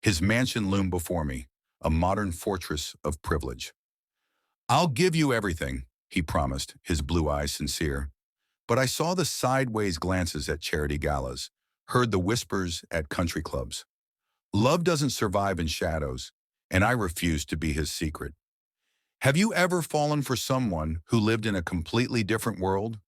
His mansion loomed before me, a modern fortress of privilege. "I'll give you everything," he promised, his blue eyes sincere. But I saw the sideways glances at charity galas, heard the whispers at country clubs. Love doesn't survive in shadows, and I refused to be his secret. Have you ever fallen for someone who lived in a completely different world?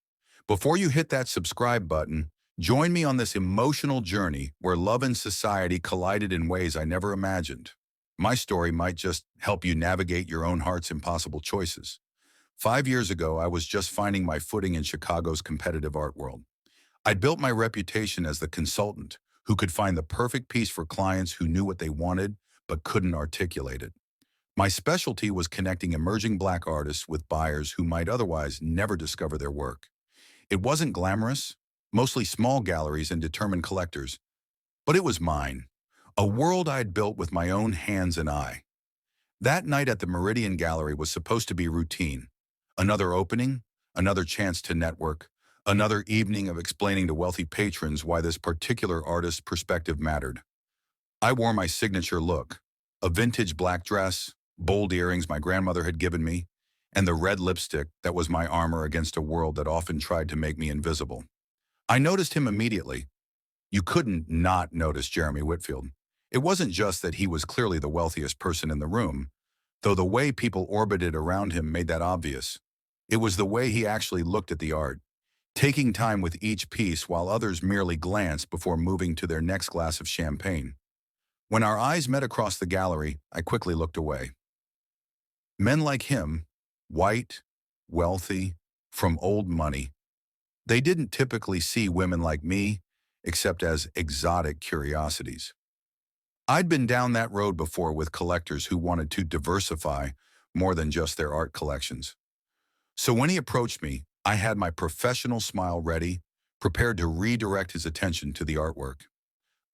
Before you hit that subscribe button, join me on this emotional journey where love and society collided in ways I never imagined. My story might just help you navigate your own heart's impossible choices. 5 years ago, I was just finding my footing in Chicago's competitive art world. I'd built my reputation as the consultant who could find the perfect piece for clients who knew what they wanted but couldn't articulate it. My specialty was connecting emerging Black artists with buyers who might otherwise never discover their work. It wasn't glamorous, mostly small galleries and determined collectors, but it was mine, a world I'd built with my own hands and eye. That night at the Meridian Gallery was supposed to be routine. Another opening, another chance to network, another evening of explaining to wealthy patrons why this particular artist's perspective mattered. I wore my signature look, a vintage black dress, bold earrings my grandmother had given me, and the red lipstick that was my armor against a world that often tried to make me invisible. I noticed him immediately. You couldn't not notice Jeremy Whitfield. It wasn't just that he was clearly the wealthiest person in the room, though the way people orbited around him made that obvious. It was the way he actually looked at the art, taking time with each piece while others merely glanced before moving to their next glass of champagne. When our eyes met across the gallery, I quickly looked away. Men like him, white, wealthy, from old money, they didn't typically see women like me except as exotic curiosities. I'd been down that road before with collectors who wanted to diversify more than just their art collections. So when he approached me, I had my professional smile ready, prepared to redirect his attention to the artwork.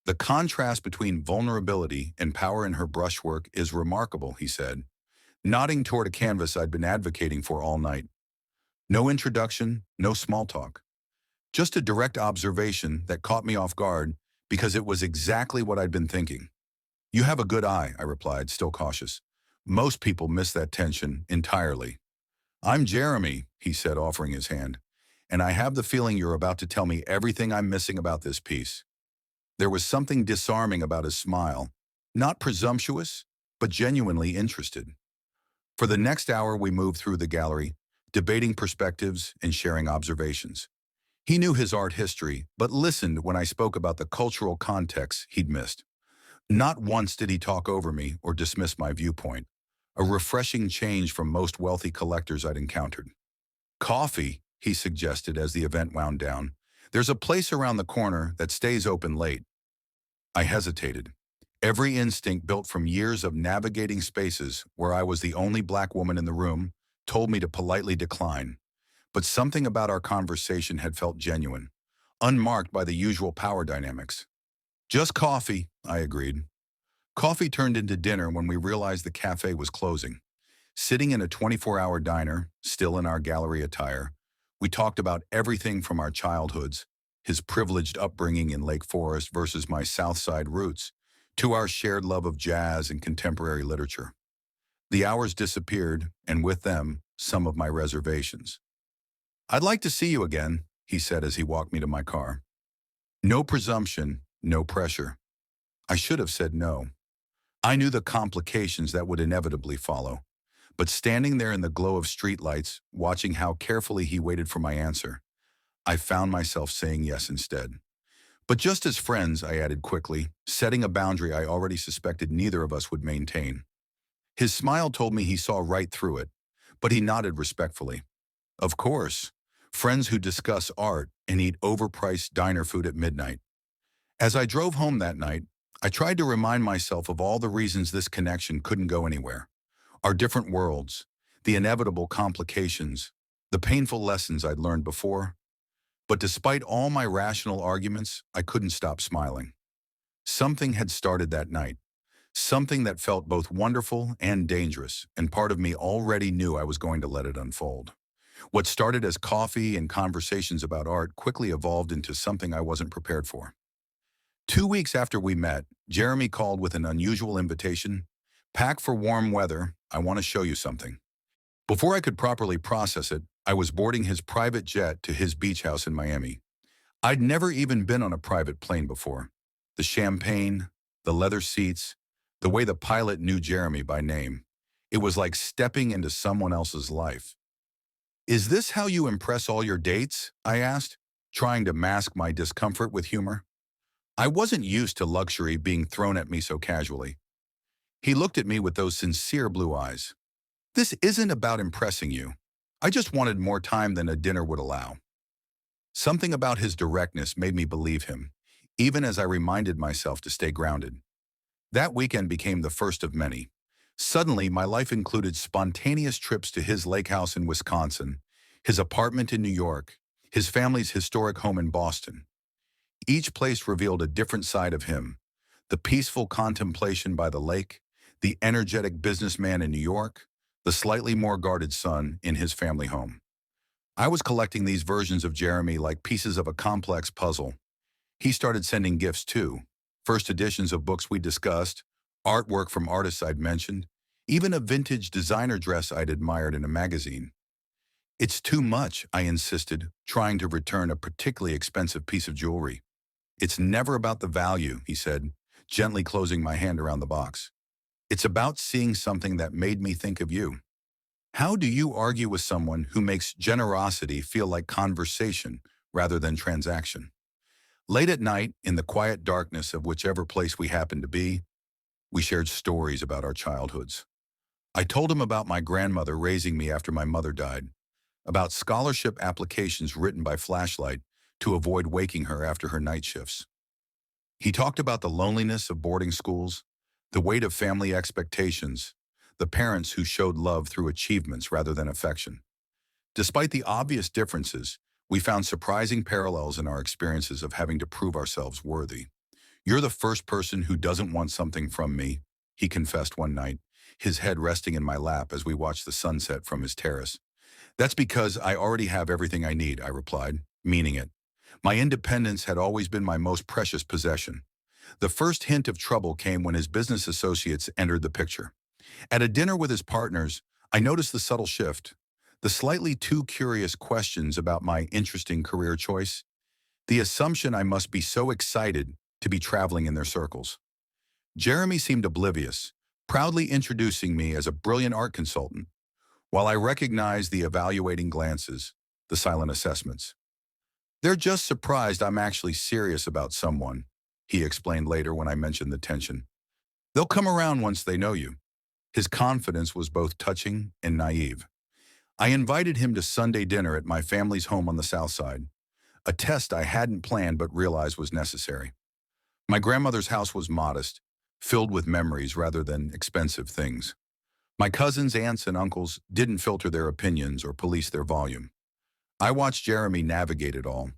The contrast between vulnerability and power in her brushwork is remarkable, he said, nodding toward a canvas I'd been advocating for all night. No introduction, no small talk. Just a direct observation that caught me off guard because it was exactly what I'd been thinking. "You have a good eye," I replied, still cautious. "Most people miss that tension entirely." "I'm Jeremy," he said, offering his hand, "and I have the feeling you're about to tell me everything I'm missing about this piece." There was something disarming about his smile, not presumptuous, but genuinely interested. For the next hour, we moved through the gallery, debating perspectives and sharing observations. He knew his art history, but listened when I spoke about the cultural context he'd missed. Not once did he talk over me or dismiss my viewpoint, a refreshing change from most wealthy collectors I'd encountered. "Coffee," he suggested as the event wound down. "There's a place around the corner that stays open late." I hesitated. Every instinct built from years of navigating spaces where I was the only Black woman in the room told me to politely decline. But something about our conversation had felt genuine, unmarked by the usual power dynamics. "Just coffee," I agreed. Coffee turned into dinner when we realized the cafe was closing. Sitting in a 24-hour diner, still in our gallery attire, we talked about everything from our childhoods, his privileged upbringing in Lake Forest versus my South Side roots, to our shared love of jazz and contemporary literature. The hours disappeared, and with them, some of my reservations. "I'd like to see you again," he said as he walked me to my car. No presumption, no pressure. I should have said no. I knew the complications that would inevitably follow. But standing there in the glow of streetlights, watching how carefully he waited for my answer, I found myself saying yes instead. But just as friends, I added quickly, setting a boundary I already suspected neither of us would maintain. His smile told me he saw right through it, but he nodded respectfully. Of course, friends who discuss art and eat overpriced diner food at midnight. As I drove home that night, I tried to remind myself of all the reasons this connection couldn't go anywhere. Our different worlds, the inevitable complications, the painful lessons I'd learned before. But despite all my rational arguments, I couldn't stop smiling. Something had started that night, something that felt both wonderful and dangerous, and part of me already knew I was going to let it unfold. What started as coffee and conversations about art quickly evolved into something I wasn't prepared for. 2 weeks after we met, Jeremy called with an unusual invitation. Pack for warm weather. I want to show you something. Before I could properly process it, I was boarding his private jet to his beach house in Miami. I'd never even been on a private plane before. The champagne, the leather seats, the way the pilot knew Jeremy by name. It was like stepping into someone else's life. Is this how you impress all your dates? I asked, trying to mask my discomfort with humor. I wasn't used to luxury being thrown at me so casually. He looked at me with those sincere blue eyes. This isn't about impressing you. I just wanted more time than a dinner would allow. Something about his directness made me believe him, even as I reminded myself to stay grounded. That weekend became the first of many. Suddenly, my life included spontaneous trips to his lake house in Wisconsin, his apartment in New York, his family's historic home in Boston. Each place revealed a different side of him: the peaceful contemplation by the lake, the energetic businessman in New York, the slightly more guarded son in his family home. I was collecting these versions of Jeremy like pieces of a complex puzzle. He started sending gifts too: first editions of books we discussed, artwork from artists I'd mentioned, even a vintage designer dress I'd admired in a magazine. It's too much, I insisted, trying to return a particularly expensive piece of jewelry. It's never about the value, he said, gently closing my hand around the box. It's about seeing something that made me think of you. How do you argue with someone who makes generosity feel like conversation rather than transaction? Late at night, in the quiet darkness of whichever place we happened to be, we shared stories about our childhoods. I told him about my grandmother raising me after my mother died, about scholarship applications written by flashlight to avoid waking her after her night shifts. He talked about the loneliness of boarding schools, the weight of family expectations, the parents who showed love through achievements rather than affection. Despite the obvious differences, we found surprising parallels in our experiences of having to prove ourselves worthy. You're the first person who doesn't want something from me, he confessed one night, his head resting in my lap as we watched the sunset from his terrace. That's because I already have everything I need, I replied, meaning it. My independence had always been my most precious possession. The first hint of trouble came when his business associates entered the picture. At a dinner with his partners, I noticed the subtle shift, the slightly too curious questions about my interesting career choice, the assumption I must be so excited to be traveling in their circles. Jeremy seemed oblivious, proudly introducing me as a brilliant art consultant, while I recognized the evaluating glances, the silent assessments. They're just surprised I'm actually serious about someone, he explained later when I mentioned the tension. They'll come around once they know you. His confidence was both touching and naive. I invited him to Sunday dinner at my family's home on the South Side, a test I hadn't planned but realized was necessary. My grandmother's house was modest, filled with memories rather than expensive things. My cousins, aunts, and uncles didn't filter their opinions or police their volume. I watched Jeremy navigate it all,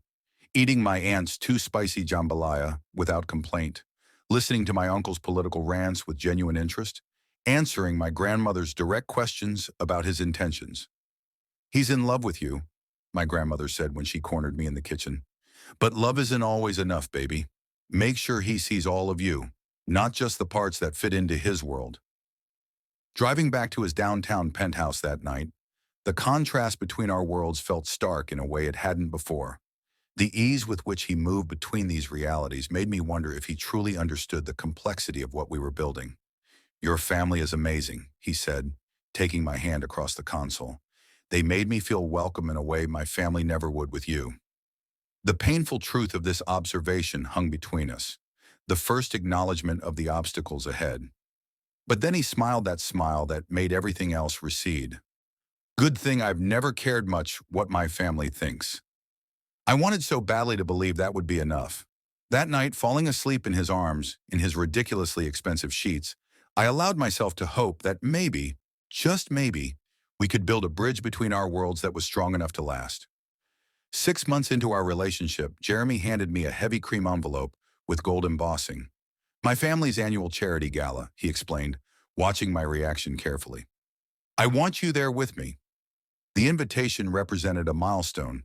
eating my aunt's too spicy jambalaya without complaint, listening to my uncle's political rants with genuine interest, answering my grandmother's direct questions about his intentions. He's in love with you, my grandmother said when she cornered me in the kitchen. But love isn't always enough, baby. Make sure he sees all of you, not just the parts that fit into his world. Driving back to his downtown penthouse that night, the contrast between our worlds felt stark in a way it hadn't before. The ease with which he moved between these realities made me wonder if he truly understood the complexity of what we were building. Your family is amazing, he said, taking my hand across the console. They made me feel welcome in a way my family never would with you. The painful truth of this observation hung between us, the first acknowledgement of the obstacles ahead. But then he smiled that smile that made everything else recede. Good thing I've never cared much what my family thinks. I wanted so badly to believe that would be enough. That night, falling asleep in his arms, in his ridiculously expensive sheets, I allowed myself to hope that maybe, just maybe, we could build a bridge between our worlds that was strong enough to last. 6 months into our relationship, Jeremy handed me a heavy cream envelope with gold embossing. My family's annual charity gala, he explained, watching my reaction carefully. I want you there with me. The invitation represented a milestone,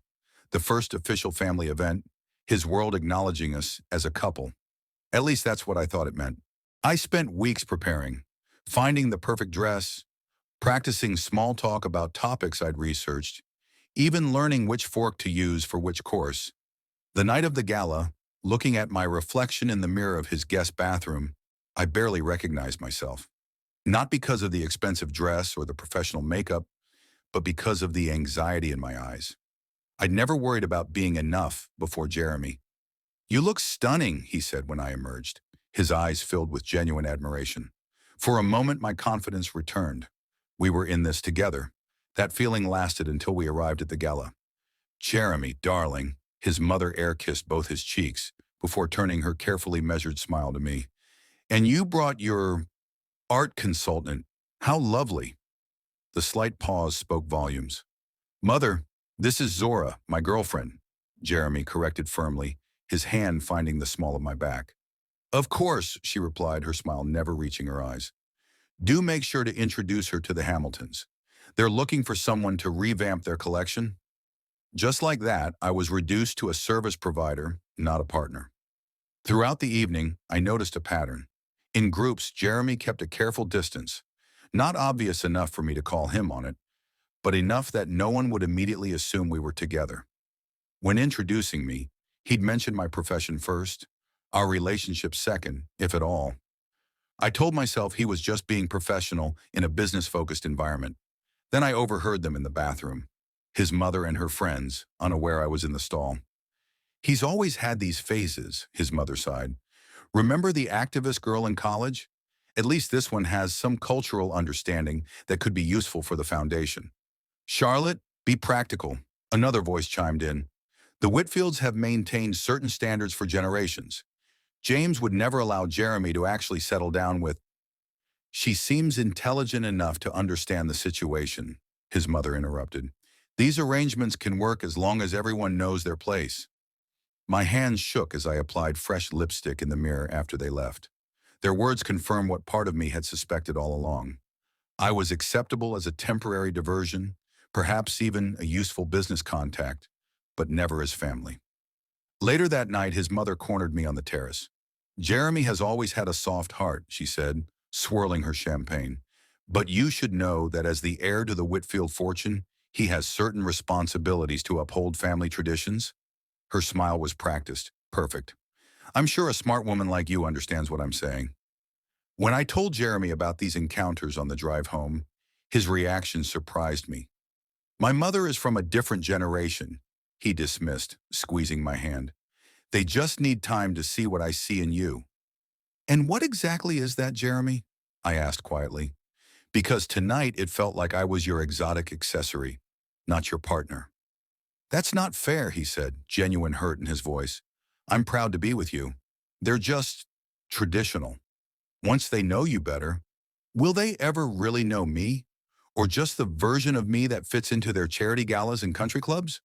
the first official family event, his world acknowledging us as a couple. At least that's what I thought it meant. I spent weeks preparing, finding the perfect dress, practicing small talk about topics I'd researched, even learning which fork to use for which course. The night of the gala, looking at my reflection in the mirror of his guest bathroom, I barely recognized myself. Not because of the expensive dress or the professional makeup, but because of the anxiety in my eyes. I'd never worried about being enough before Jeremy. "You look stunning," he said when I emerged, his eyes filled with genuine admiration. For a moment, my confidence returned. We were in this together. That feeling lasted until we arrived at the gala. "Jeremy, darling," his mother air-kissed both his cheeks before turning her carefully measured smile to me. "And you brought your art consultant. How lovely." The slight pause spoke volumes. "Mother, this is Zora, my girlfriend," Jeremy corrected firmly, his hand finding the small of my back. "Of course," she replied, her smile never reaching her eyes. "Do make sure to introduce her to the Hamiltons. They're looking for someone to revamp their collection." Just like that, I was reduced to a service provider, not a partner. Throughout the evening, I noticed a pattern. In groups, Jeremy kept a careful distance, not obvious enough for me to call him on it, but enough that no one would immediately assume we were together. When introducing me, he'd mention my profession first, our relationship second, if at all. I told myself he was just being professional in a business-focused environment. Then I overheard them in the bathroom, his mother and her friends, unaware I was in the stall. "He's always had these phases," his mother sighed. "Remember the activist girl in college? At least this one has some cultural understanding that could be useful for the foundation." "Charlotte, be practical," another voice chimed in. "The Whitfields have maintained certain standards for generations. James would never allow Jeremy to actually settle down with—" "She seems intelligent enough to understand the situation," his mother interrupted. "These arrangements can work as long as everyone knows their place." My hands shook as I applied fresh lipstick in the mirror after they left. Their words confirmed what part of me had suspected all along. I was acceptable as a temporary diversion, perhaps even a useful business contact, but never as family. Later that night, his mother cornered me on the terrace. "Jeremy has always had a soft heart," she said, swirling her champagne. "But you should know that as the heir to the Whitfield fortune, he has certain responsibilities to uphold family traditions." Her smile was practiced, perfect. "I'm sure a smart woman like you understands what I'm saying." When I told Jeremy about these encounters on the drive home, his reaction surprised me. "My mother is from a different generation," he dismissed, squeezing my hand. "They just need time to see what I see in you." "And what exactly is that, Jeremy?" I asked quietly. "Because tonight it felt like I was your exotic accessory, not your partner." "That's not fair," he said, genuine hurt in his voice. "I'm proud to be with you. They're just traditional. Once they know you better, will they ever really know me? Or just the version of me that fits into their charity galas and country clubs?"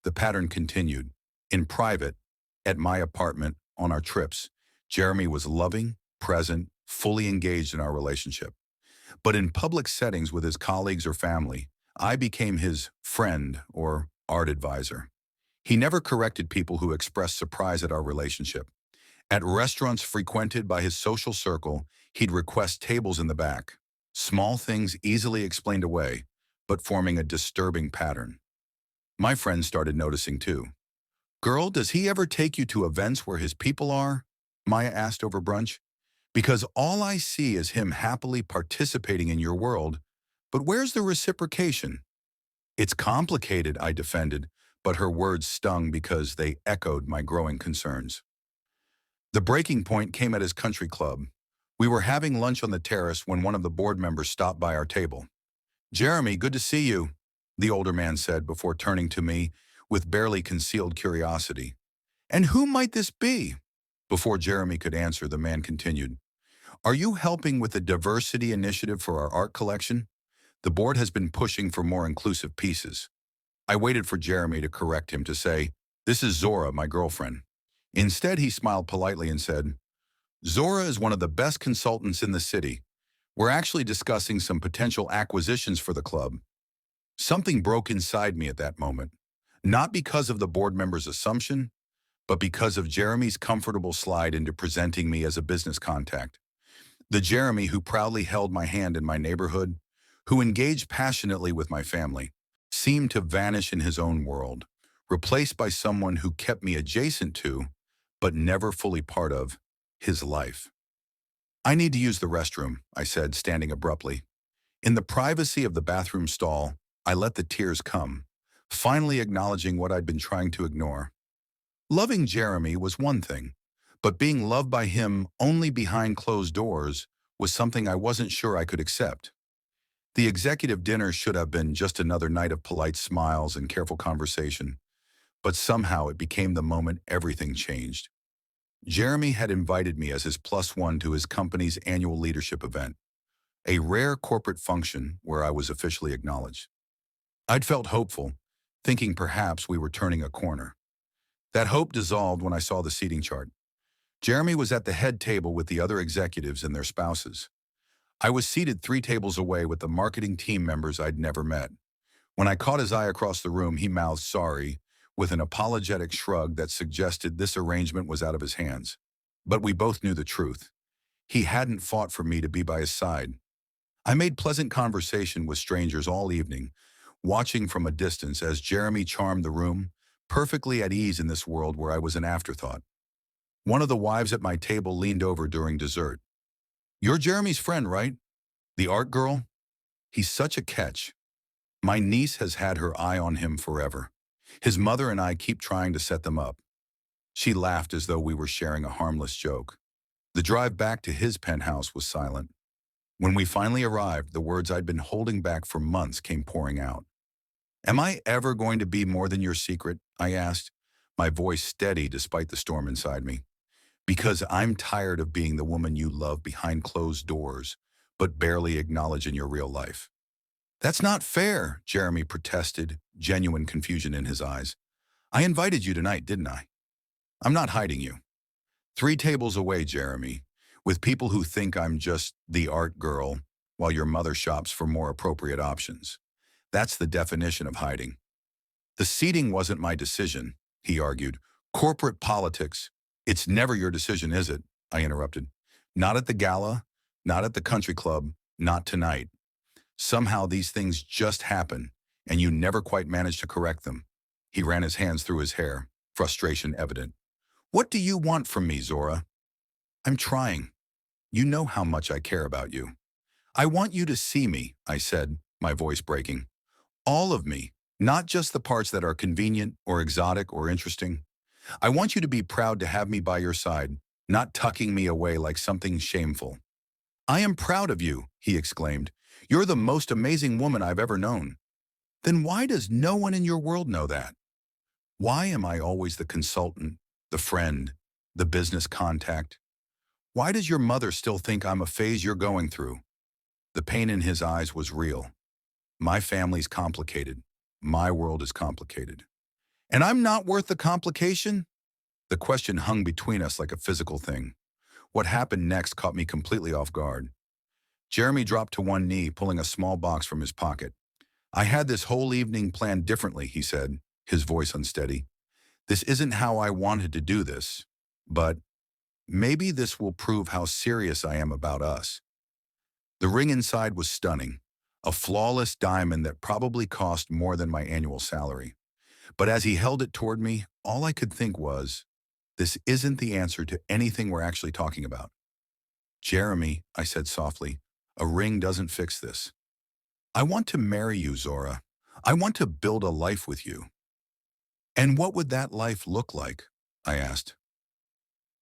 The pattern continued. In private, at my apartment, on our trips, Jeremy was loving, present, fully engaged in our relationship. But in public settings with his colleagues or family, I became his friend or art advisor. He never corrected people who expressed surprise at our relationship. At restaurants frequented by his social circle, he'd request tables in the back. Small things easily explained away, but forming a disturbing pattern. My friends started noticing too. "Girl, does he ever take you to events where his people are?" Maya asked over brunch. "Because all I see is him happily participating in your world, but where's the reciprocation?" "It's complicated," I defended, but her words stung because they echoed my growing concerns. The breaking point came at his country club. We were having lunch on the terrace when one of the board members stopped by our table. "Jeremy, good to see you," the older man said before turning to me with barely concealed curiosity. "And who might this be?" Before Jeremy could answer, the man continued. "Are you helping with the diversity initiative for our art collection? The board has been pushing for more inclusive pieces." I waited for Jeremy to correct him to say, "This is Zora, my girlfriend." Instead, he smiled politely and said, "Zora is one of the best consultants in the city. We're actually discussing some potential acquisitions for the club." Something broke inside me at that moment. Not because of the board member's assumption, but because of Jeremy's comfortable slide into presenting me as a business contact. The Jeremy who proudly held my hand in my neighborhood, who engaged passionately with my family, seemed to vanish in his own world, replaced by someone who kept me adjacent to, but never fully part of, his life. I need to use the restroom, I said, standing abruptly. In the privacy of the bathroom stall, I let the tears come, finally acknowledging what I'd been trying to ignore. Loving Jeremy was one thing, but being loved by him only behind closed doors was something I wasn't sure I could accept. The executive dinner should have been just another night of polite smiles and careful conversation, but somehow it became the moment everything changed. Jeremy had invited me as his plus one to his company's annual leadership event, a rare corporate function where I was officially acknowledged. I'd felt hopeful, thinking perhaps we were turning a corner. That hope dissolved when I saw the seating chart. Jeremy was at the head table with the other executives and their spouses. I was seated 3 tables away with the marketing team members I'd never met. When I caught his eye across the room, he mouthed sorry, with an apologetic shrug that suggested this arrangement was out of his hands. But we both knew the truth. He hadn't fought for me to be by his side. I made pleasant conversation with strangers all evening, watching from a distance as Jeremy charmed the room, perfectly at ease in this world where I was an afterthought. One of the wives at my table leaned over during dessert. "You're Jeremy's friend, right? The art girl? He's such a catch. My niece has had her eye on him forever. His mother and I keep trying to set them up." She laughed as though we were sharing a harmless joke. The drive back to his penthouse was silent. When we finally arrived, the words I'd been holding back for months came pouring out. "Am I ever going to be more than your secret?" I asked, my voice steady despite the storm inside me. "Because I'm tired of being the woman you love behind closed doors, but barely acknowledge in your real life." "That's not fair," Jeremy protested, genuine confusion in his eyes. "I invited you tonight, didn't I? I'm not hiding you. 3 tables away, Jeremy, with people who think I'm just the art girl while your mother shops for more appropriate options. That's the definition of hiding." "The seating wasn't my decision," he argued. "Corporate politics. It's never your decision, is it?" I interrupted. "Not at the gala, not at the country club, not tonight. Somehow these things just happen, and you never quite manage to correct them." He ran his hands through his hair, frustration evident. "What do you want from me, Zora?" "I'm trying. You know how much I care about you." "I want you to see me," I said, my voice breaking. "All of me, not just the parts that are convenient or exotic or interesting. I want you to be proud to have me by your side, not tucking me away like something shameful." "I am proud of you," he exclaimed. "You're the most amazing woman I've ever known." "Then why does no one in your world know that? Why am I always the consultant, the friend, the business contact? Why does your mother still think I'm a phase you're going through?" The pain in his eyes was real. My family's complicated. My world is complicated. "And I'm not worth the complication?" The question hung between us like a physical thing. What happened next caught me completely off guard. Jeremy dropped to one knee, pulling a small box from his pocket. "I had this whole evening planned differently," he said, his voice unsteady. "This isn't how I wanted to do this, but maybe this will prove how serious I am about us." The ring inside was stunning, a flawless diamond that probably cost more than my annual salary. But as he held it toward me, all I could think was, this isn't the answer to anything we're actually talking about. "Jeremy," I said softly, "a ring doesn't fix this. I want to marry you, Zora. I want to build a life with you." "And what would that life look like?" I asked.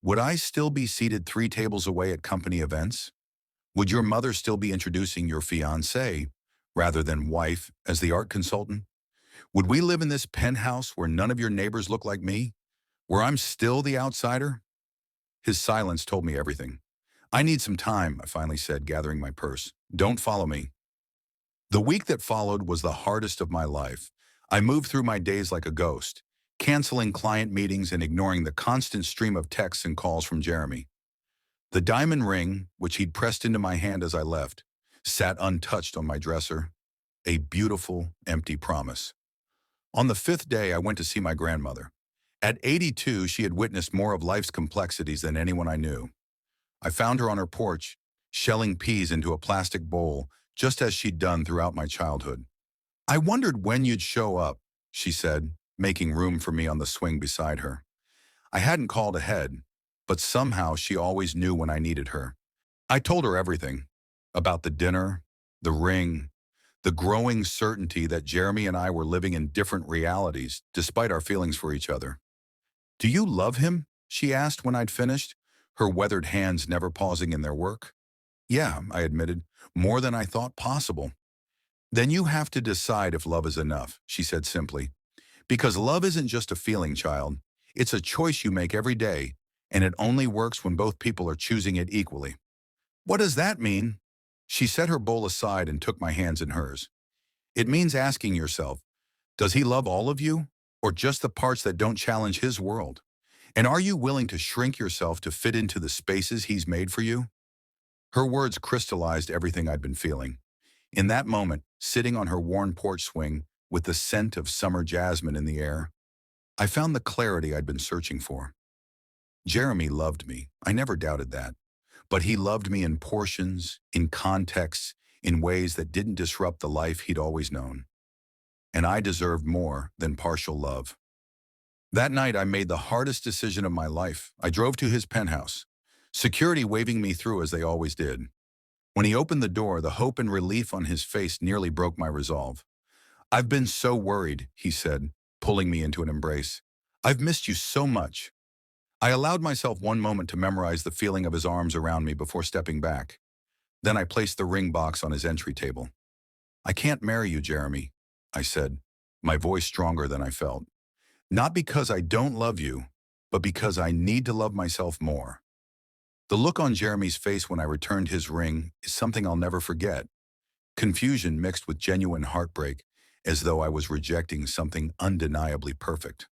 "Would I still be seated 3 tables away at company events? Would your mother still be introducing your fiancé, rather than wife, as the art consultant? Would we live in this penthouse where none of your neighbors look like me? Where I'm still the outsider?" His silence told me everything. "I need some time," I finally said, gathering my purse. "Don't follow me." The week that followed was the hardest of my life. I moved through my days like a ghost, canceling client meetings and ignoring the constant stream of texts and calls from Jeremy. The diamond ring, which he'd pressed into my hand as I left, sat untouched on my dresser, a beautiful, empty promise. On the 5th day, I went to see my grandmother. At 82, she had witnessed more of life's complexities than anyone I knew. I found her on her porch, shelling peas into a plastic bowl, just as she'd done throughout my childhood. "I wondered when you'd show up," she said, making room for me on the swing beside her. I hadn't called ahead, but somehow she always knew when I needed her. I told her everything about the dinner, the ring, the growing certainty that Jeremy and I were living in different realities despite our feelings for each other. "Do you love him?" she asked when I'd finished, her weathered hands never pausing in their work. "Yeah," I admitted, "more than I thought possible." "Then you have to decide if love is enough," she said simply. "Because love isn't just a feeling, child. It's a choice you make every day, and it only works when both people are choosing it equally." "What does that mean?" She set her bowl aside and took my hands in hers. "It means asking yourself, does he love all of you, or just the parts that don't challenge his world? And are you willing to shrink yourself to fit into the spaces he's made for you?" Her words crystallized everything I'd been feeling. In that moment, sitting on her worn porch swing with the scent of summer jasmine in the air, I found the clarity I'd been searching for. Jeremy loved me. I never doubted that. But he loved me in portions, in contexts, in ways that didn't disrupt the life he'd always known. And I deserved more than partial love. That night, I made the hardest decision of my life. I drove to his penthouse, security waving me through as they always did. When he opened the door, the hope and relief on his face nearly broke my resolve. "I've been so worried," he said, pulling me into an embrace. "I've missed you so much." I allowed myself one moment to memorize the feeling of his arms around me before stepping back. Then I placed the ring box on his entry table. "I can't marry you, Jeremy," I said, my voice stronger than I felt. "Not because I don't love you, but because I need to love myself more." The look on Jeremy's face when I returned his ring is something I'll never forget. Confusion mixed with genuine heartbreak, as though I was rejecting something undeniably perfect.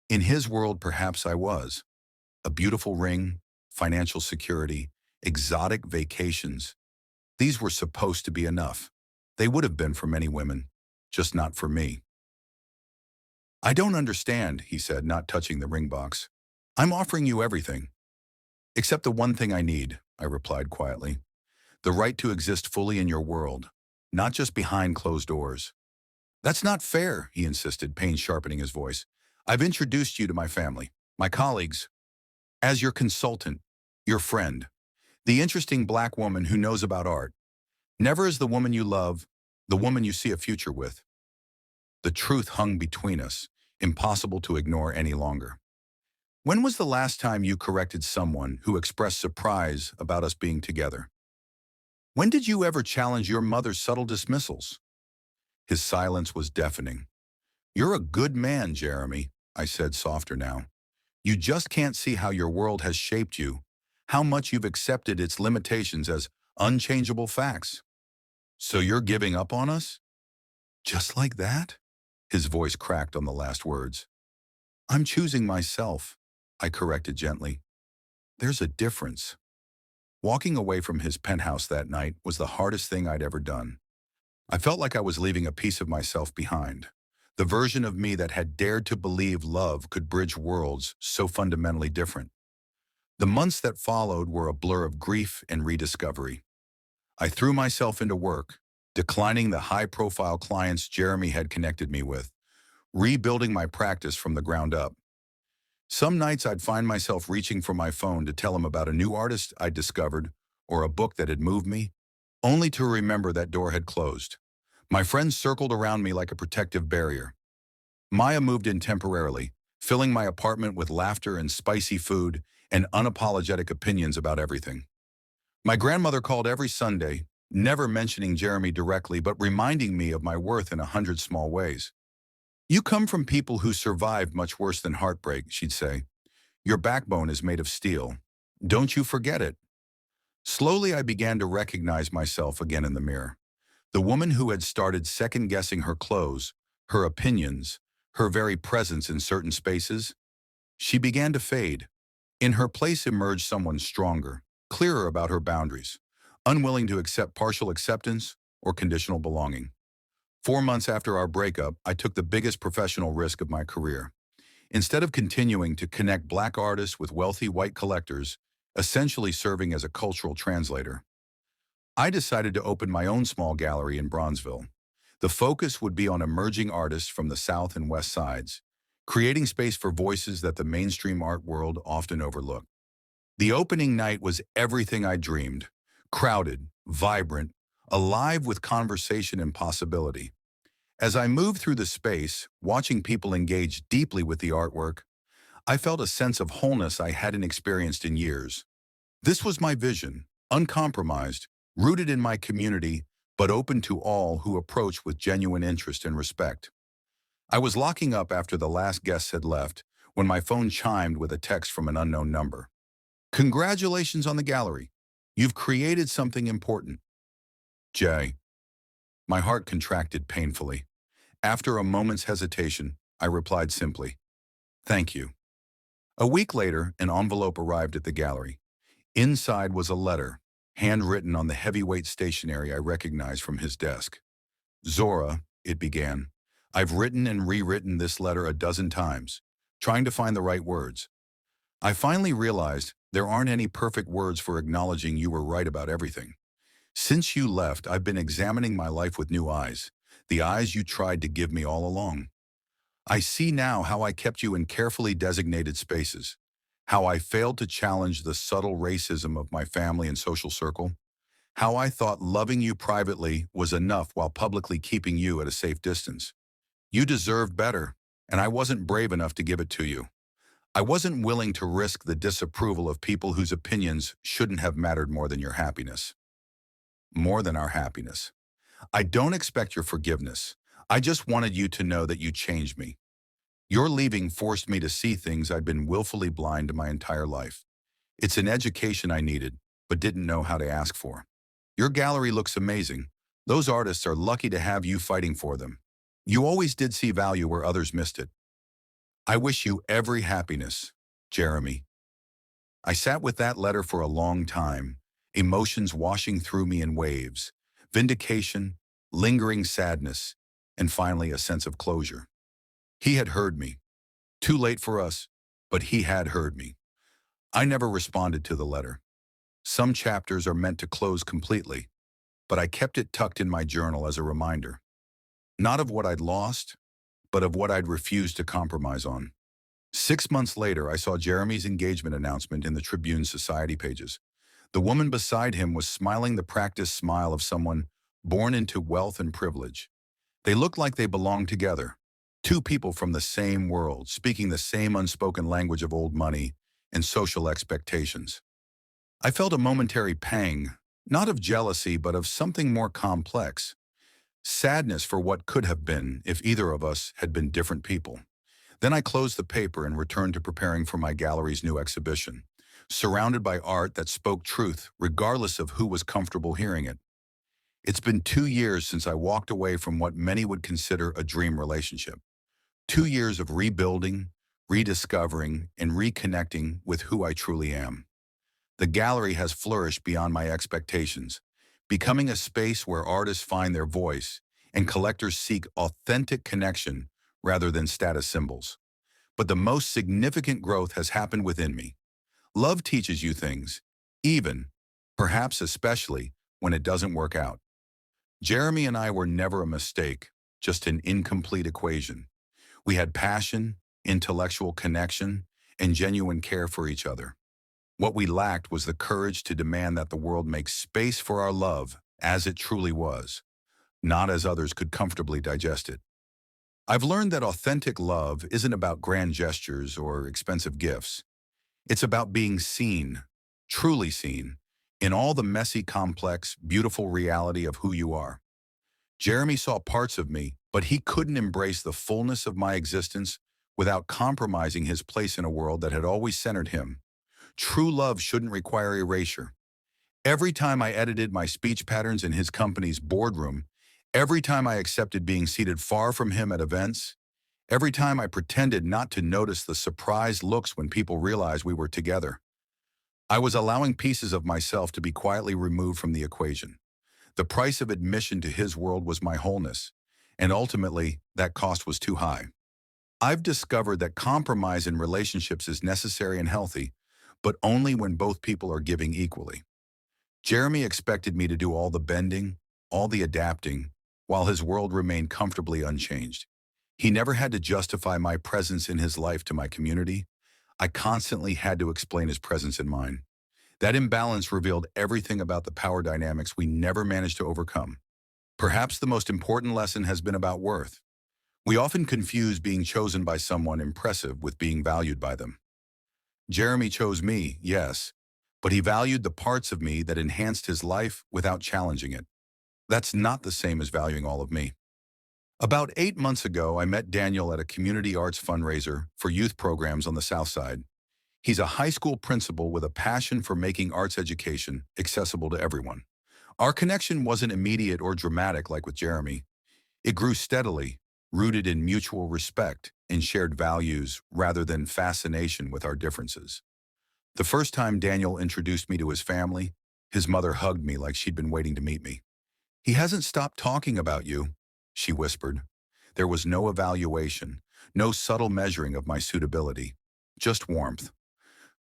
In his world, perhaps I was. A beautiful ring, financial security, exotic vacations. These were supposed to be enough. They would have been for many women, just not for me. "I don't understand," he said, not touching the ring box. "I'm offering you everything." "Except the one thing I need," I replied quietly. "The right to exist fully in your world, not just behind closed doors." "That's not fair," he insisted, pain sharpening his voice. "I've introduced you to my family, my colleagues, as your consultant, your friend, the interesting black woman who knows about art. Never as the woman you love, the woman you see a future with." The truth hung between us, impossible to ignore any longer. "When was the last time you corrected someone who expressed surprise about us being together? When did you ever challenge your mother's subtle dismissals?" His silence was deafening. "You're a good man, Jeremy," I said, softer now. "You just can't see how your world has shaped you, how much you've accepted its limitations as unchangeable facts. So you're giving up on us? Just like that?" His voice cracked on the last words. "I'm choosing myself," I corrected gently. "There's a difference." Walking away from his penthouse that night was the hardest thing I'd ever done. I felt like I was leaving a piece of myself behind, the version of me that had dared to believe love could bridge worlds so fundamentally different. The months that followed were a blur of grief and rediscovery. I threw myself into work, declining the high-profile clients Jeremy had connected me with, rebuilding my practice from the ground up. Some nights I'd find myself reaching for my phone to tell him about a new artist I'd discovered or a book that had moved me, only to remember that door had closed. My friends circled around me like a protective barrier. Maya moved in temporarily, filling my apartment with laughter and spicy food and unapologetic opinions about everything. My grandmother called every Sunday, never mentioning Jeremy directly but reminding me of my worth in 100 small ways. "You come from people who survived much worse than heartbreak," she'd say. "Your backbone is made of steel. Don't you forget it." Slowly, I began to recognize myself again in the mirror. The woman who had started second-guessing her clothes, her opinions, her very presence in certain spaces, she began to fade. In her place emerged someone stronger, clearer about her boundaries, unwilling to accept partial acceptance or conditional belonging. 4 months after our breakup, I took the biggest professional risk of my career. Instead of continuing to connect black artists with wealthy white collectors, essentially serving as a cultural translator, I decided to open my own small gallery in Bronzeville. The focus would be on emerging artists from the South and West Sides, creating space for voices that the mainstream art world often overlooked. The opening night was everything I dreamed: crowded, vibrant, alive with conversation and possibility. As I moved through the space, watching people engage deeply with the artwork, I felt a sense of wholeness I hadn't experienced in years. This was my vision, uncompromised, rooted in my community, but open to all who approach with genuine interest and respect. I was locking up after the last guests had left when my phone chimed with a text from an unknown number. "Congratulations on the gallery. You've created something important." Jay. My heart contracted painfully. After a moment's hesitation, I replied simply, "Thank you." A week later, an envelope arrived at the gallery. Inside was a letter, handwritten on the heavyweight stationery I recognized from his desk. "Zora," it began, "I've written and rewritten this letter a dozen times, trying to find the right words. I finally realized there aren't any perfect words for acknowledging you were right about everything. Since you left, I've been examining my life with new eyes, the eyes you tried to give me all along. I see now how I kept you in carefully designated spaces, how I failed to challenge the subtle racism of my family and social circle, how I thought loving you privately was enough while publicly keeping you at a safe distance. You deserved better, and I wasn't brave enough to give it to you. I wasn't willing to risk the disapproval of people whose opinions shouldn't have mattered more than your happiness. More than our happiness. I don't expect your forgiveness. I just wanted you to know that you changed me. Your leaving forced me to see things I'd been willfully blind to my entire life. It's an education I needed, but didn't know how to ask for. Your gallery looks amazing. Those artists are lucky to have you fighting for them. You always did see value where others missed it. I wish you every happiness, Jeremy." I sat with that letter for a long time, emotions washing through me in waves, vindication, lingering sadness, and finally a sense of closure. He had heard me. Too late for us, but he had heard me. I never responded to the letter. Some chapters are meant to close completely, but I kept it tucked in my journal as a reminder. Not of what I'd lost, but of what I'd refused to compromise on. 6 months later, I saw Jeremy's engagement announcement in the Tribune Society pages. The woman beside him was smiling the practiced smile of someone born into wealth and privilege. They looked like they belonged together. Two people from the same world, speaking the same unspoken language of old money and social expectations. I felt a momentary pang, not of jealousy, but of something more complex. Sadness for what could have been if either of us had been different people. Then I closed the paper and returned to preparing for my gallery's new exhibition, surrounded by art that spoke truth, regardless of who was comfortable hearing it. It's been 2 years since I walked away from what many would consider a dream relationship. 2 years of rebuilding, rediscovering, and reconnecting with who I truly am. The gallery has flourished beyond my expectations, becoming a space where artists find their voice and collectors seek authentic connection rather than status symbols. But the most significant growth has happened within me. Love teaches you things, even, perhaps especially, when it doesn't work out. Jeremy and I were never a mistake, just an incomplete equation. We had passion, intellectual connection, and genuine care for each other. What we lacked was the courage to demand that the world make space for our love as it truly was, not as others could comfortably digest it. I've learned that authentic love isn't about grand gestures or expensive gifts. It's about being seen, truly seen, in all the messy, complex, beautiful reality of who you are. Jeremy saw parts of me, but he couldn't embrace the fullness of my existence without compromising his place in a world that had always centered him. True love shouldn't require erasure. Every time I edited my speech patterns in his company's boardroom, every time I accepted being seated far from him at events, every time I pretended not to notice the surprised looks when people realized we were together, I was allowing pieces of myself to be quietly removed from the equation. The price of admission to his world was my wholeness, and ultimately, that cost was too high. I've discovered that compromise in relationships is necessary and healthy, but only when both people are giving equally. Jeremy expected me to do all the bending, all the adapting, while his world remained comfortably unchanged. He never had to justify my presence in his life to my community. I constantly had to explain his presence in mine. That imbalance revealed everything about the power dynamics we never managed to overcome. Perhaps the most important lesson has been about worth. We often confuse being chosen by someone impressive with being valued by them. Jeremy chose me, yes, but he valued the parts of me that enhanced his life without challenging it. That's not the same as valuing all of me. About 8 months ago, I met Daniel at a community arts fundraiser for youth programs on the South Side. He's a high school principal with a passion for making arts education accessible to everyone. Our connection wasn't immediate or dramatic like with Jeremy. It grew steadily, rooted in mutual respect and shared values rather than fascination with our differences. The first time Daniel introduced me to his family, his mother hugged me like she'd been waiting to meet me. "He hasn't stopped talking about you," she whispered. There was no evaluation, no subtle measuring of my suitability, just warmth.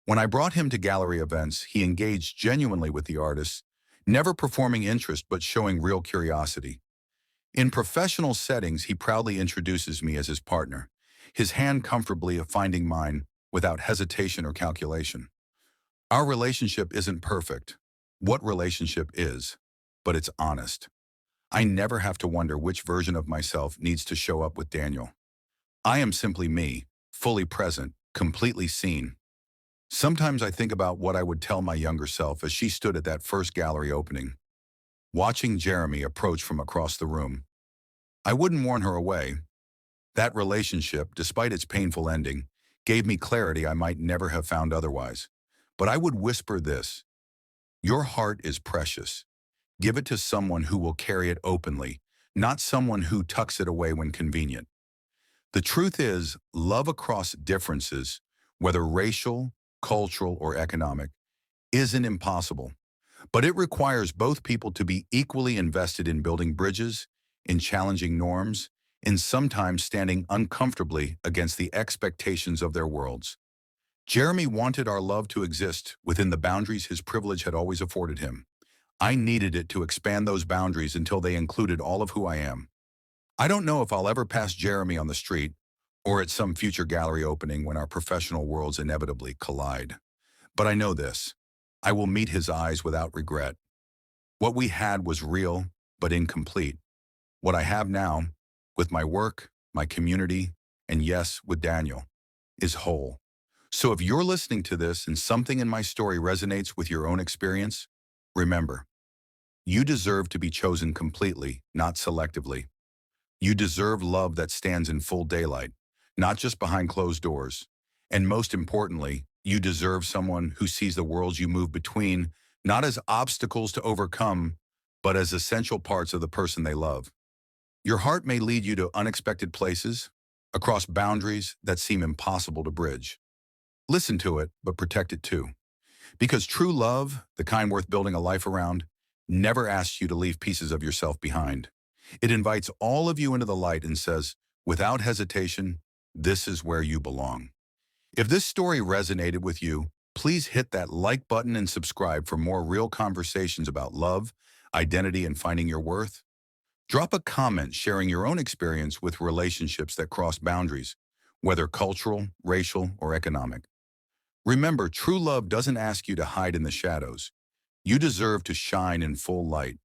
When I brought him to gallery events, he engaged genuinely with the artists, never performing interest but showing real curiosity. In professional settings, he proudly introduces me as his partner, his hand comfortably finding mine without hesitation or calculation. Our relationship isn't perfect. What relationship is? But it's honest. I never have to wonder which version of myself needs to show up with Daniel. I am simply me, fully present, completely seen. Sometimes I think about what I would tell my younger self as she stood at that first gallery opening, watching Jeremy approach from across the room. I wouldn't warn her away. That relationship, despite its painful ending, gave me clarity I might never have found otherwise. But I would whisper this: your heart is precious. Give it to someone who will carry it openly, not someone who tucks it away when convenient. The truth is, love across differences, whether racial, cultural, or economic, isn't impossible. But it requires both people to be equally invested in building bridges, in challenging norms, in sometimes standing uncomfortably against the expectations of their worlds. Jeremy wanted our love to exist within the boundaries his privilege had always afforded him. I needed it to expand those boundaries until they included all of who I am. I don't know if I'll ever pass Jeremy on the street or at some future gallery opening when our professional worlds inevitably collide. But I know this: I will meet his eyes without regret. What we had was real, but incomplete. What I have now, with my work, my community, and yes, with Daniel, is whole. So if you're listening to this and something in my story resonates with your own experience, remember, you deserve to be chosen completely, not selectively. You deserve love that stands in full daylight, not just behind closed doors. And most importantly, you deserve someone who sees the worlds you move between not as obstacles to overcome, but as essential parts of the person they love. Your heart may lead you to unexpected places, across boundaries that seem impossible to bridge. Listen to it, but protect it too. Because true love, the kind worth building a life around, never asks you to leave pieces of yourself behind. It invites all of you into the light and says, without hesitation, this is where you belong. If this story resonated with you, please hit that like button and subscribe for more real conversations about love, identity, and finding your worth. Drop a comment sharing your own experience with relationships that cross boundaries, whether cultural, racial, or economic. Remember, true love doesn't ask you to hide in the shadows. You deserve to shine in full light.